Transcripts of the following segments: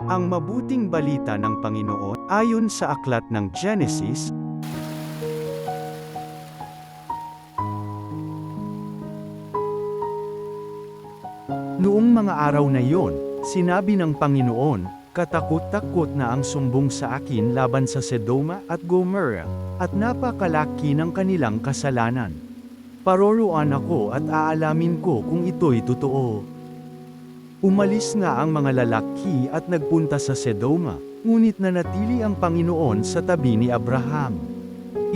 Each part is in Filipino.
Ang mabuting balita ng Panginoon, ayon sa aklat ng Genesis, noong mga araw na iyon, sinabi ng Panginoon, katakot-takot na ang sumbong sa akin laban sa Sodoma at Gomorrah, at napakalaki ng kanilang kasalanan. Paroroan ako at aalamin ko kung ito'y totoo. Umalis nga ang mga lalaki at nagpunta sa Sodoma, ngunit nanatili ang Panginoon sa tabi ni Abraham.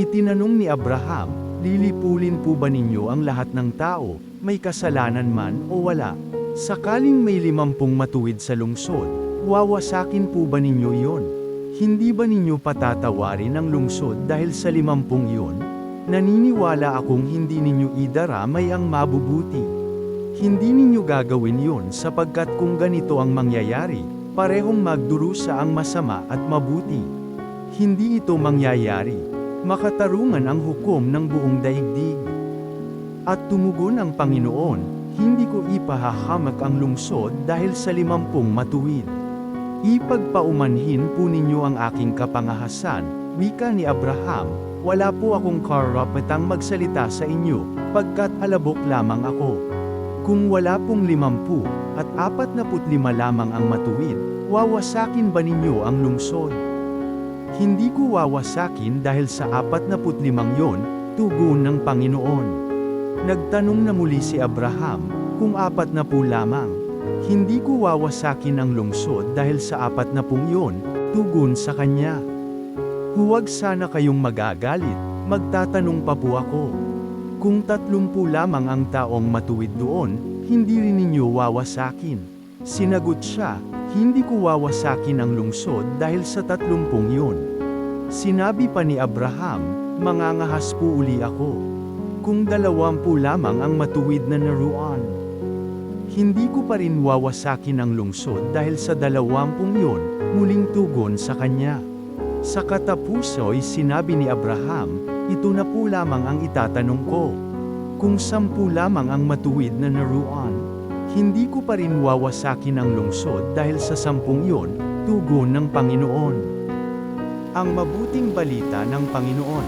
Itinanong ni Abraham, lilipulin po ba ninyo ang lahat ng tao, may kasalanan man o wala? Sakaling may 50 matuwid sa lungsod, wawasakin po ba ninyo iyon? Hindi ba ninyo patatawarin ang lungsod dahil sa 50 iyon? Naniniwala akong hindi ninyo idaramay ang mabubuti. Hindi ninyo gagawin yun sapagkat kung ganito ang mangyayari, parehong magdurusa ang masama at mabuti. Hindi ito mangyayari. Makatarungan ang hukom ng buong daigdig. At tumugon ang Panginoon, hindi ko ipahahamak ang lungsod dahil sa 50 matuwid. Ipagpaumanhin po ninyo ang aking kapangahasan, wika ni Abraham, wala po akong karapatang magsalita sa inyo, pagkat alabok lamang ako. Kung wala pong 50, at 45 lamang ang matuwid, wawasakin ba ninyo ang lungsod? Hindi ko wawasakin dahil sa 45 yon, tugon ng Panginoon. Nagtanong na muli si Abraham, kung 40 lamang, hindi ko wawasakin ang lungsod dahil sa 40 yon, tugon sa kanya. Huwag sana kayong magagalit, magtatanong pa po ako. Kung 30 lamang ang taong matuwid doon, hindi rin ninyo wawasakin. Sinagot siya, hindi ko wawasakin ang lungsod dahil sa 30 yun. Sinabi pa ni Abraham, mangangahas po uli ako. Kung 20 lamang ang matuwid na naroon, hindi ko pa rin wawasakin ang lungsod dahil sa 20 yun, muling tugon sa kanya. Sa katapuso'y sinabi ni Abraham, ito na po lamang ang itatanong ko. Kung 10 lamang ang matuwid na naroon, hindi ko pa rin wawasakin ang lungsod dahil sa 10 yon, tugon ng Panginoon. Ang mabuting balita ng Panginoon.